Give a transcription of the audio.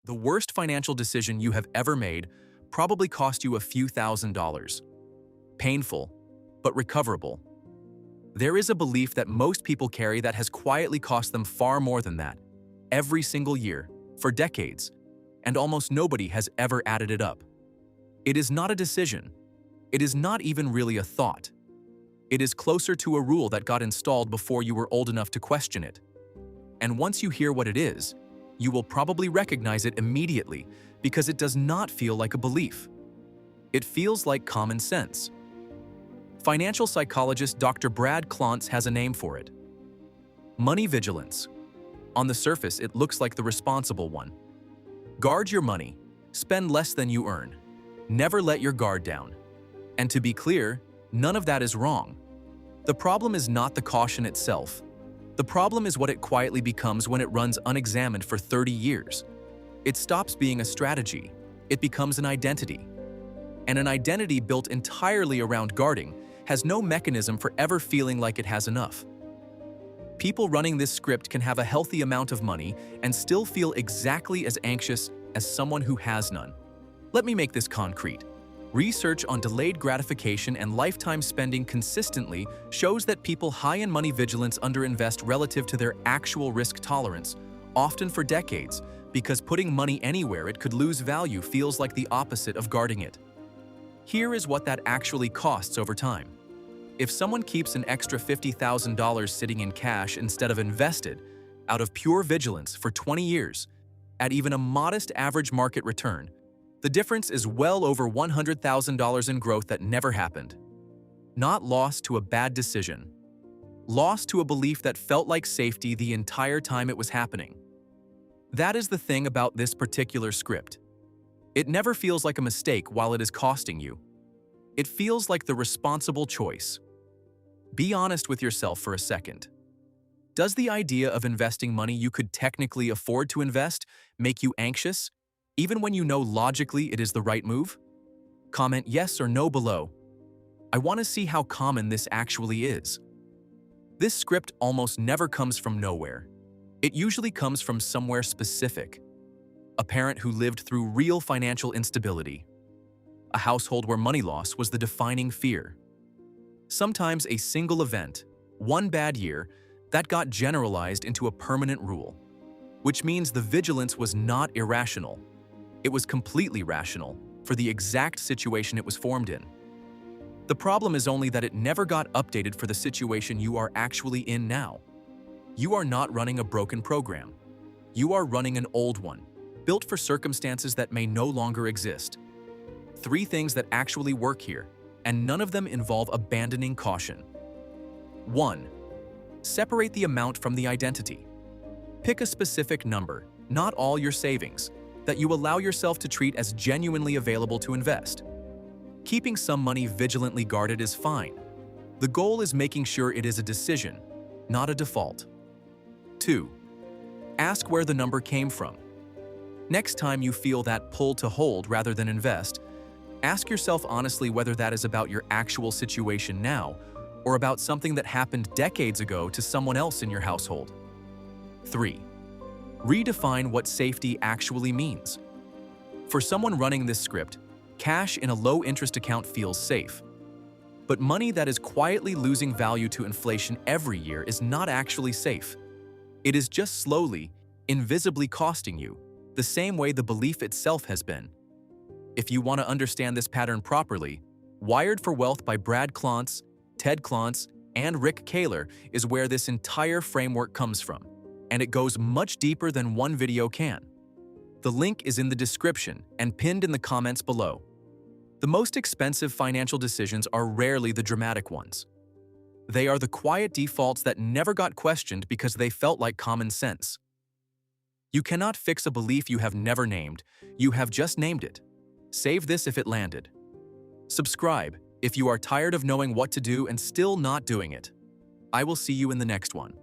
The worst financial decision you have ever made probably cost you a few $1,000s. Painful, but recoverable. There is a belief that most people carry that has quietly cost them far more than that, every single year, for decades, and almost nobody has ever added it up. It is not a decision. It is not even really a thought. It is closer to a rule that got installed before you were old enough to question it. And once you hear what it is, you will probably recognize it immediately because it does not feel like a belief. It feels like common sense. Financial psychologist Dr. Brad Klontz has a name for it. Money vigilance. On the surface, it looks like the responsible one. Guard your money. Spend less than you earn. Never let your guard down. And to be clear, none of that is wrong. The problem is not the caution itself. The problem is what it quietly becomes when it runs unexamined for 30 years. It stops being a strategy. It becomes an identity. And an identity built entirely around guarding has no mechanism for ever feeling like it has enough. People running this script can have a healthy amount of money and still feel exactly as anxious as someone who has none. Let me make this concrete. Research on delayed gratification and lifetime spending consistently shows that people high in money vigilance underinvest relative to their actual risk tolerance, often for decades, because putting money anywhere it could lose value feels like the opposite of guarding it. Here is what that actually costs over time. If someone keeps an extra $50,000 sitting in cash instead of invested, out of pure vigilance for 20 years, at even a modest average market return, the difference is well over $100,000 in growth that never happened. Not lost to a bad decision. Lost to a belief that felt like safety the entire time it was happening. That is the thing about this particular script. It never feels like a mistake while it is costing you. It feels like the responsible choice. Be honest with yourself for a second. Does the idea of investing money you could technically afford to invest make you anxious, even when you know logically it is the right move? Comment yes or no below. I want to see how common this actually is. This script almost never comes from nowhere. It usually comes from somewhere specific. A parent who lived through real financial instability. A household where money loss was the defining fear. Sometimes a single event, one bad year, that got generalized into a permanent rule, which means the vigilance was not irrational. It was completely rational for the exact situation it was formed in. The problem is only that it never got updated for the situation you are actually in now. You are not running a broken program. You are running an old one, built for circumstances that may no longer exist. 3 things that actually work here, and none of them involve abandoning caution. 1. Separate the amount from the identity. Pick a specific number, not all your savings, that you allow yourself to treat as genuinely available to invest. Keeping some money vigilantly guarded is fine. The goal is making sure it is a decision, not a default. 2. Ask where the number came from. Next time you feel that pull to hold rather than invest, ask yourself honestly whether that is about your actual situation now or about something that happened decades ago to someone else in your household. 3. Redefine what safety actually means. For someone running this script, cash in a low-interest account feels safe. But money that is quietly losing value to inflation every year is not actually safe. It is just slowly, invisibly costing you, the same way the belief itself has been. If you want to understand this pattern properly, Wired for Wealth by Brad Klontz, Ted Klontz, and Rick Kaler is where this entire framework comes from. And it goes much deeper than one video can. The link is in the description and pinned in the comments below. The most expensive financial decisions are rarely the dramatic ones. They are the quiet defaults that never got questioned because they felt like common sense. You cannot fix a belief you have never named, you have just named it. Save this if it landed. Subscribe if you are tired of knowing what to do and still not doing it. I will see you in the next one.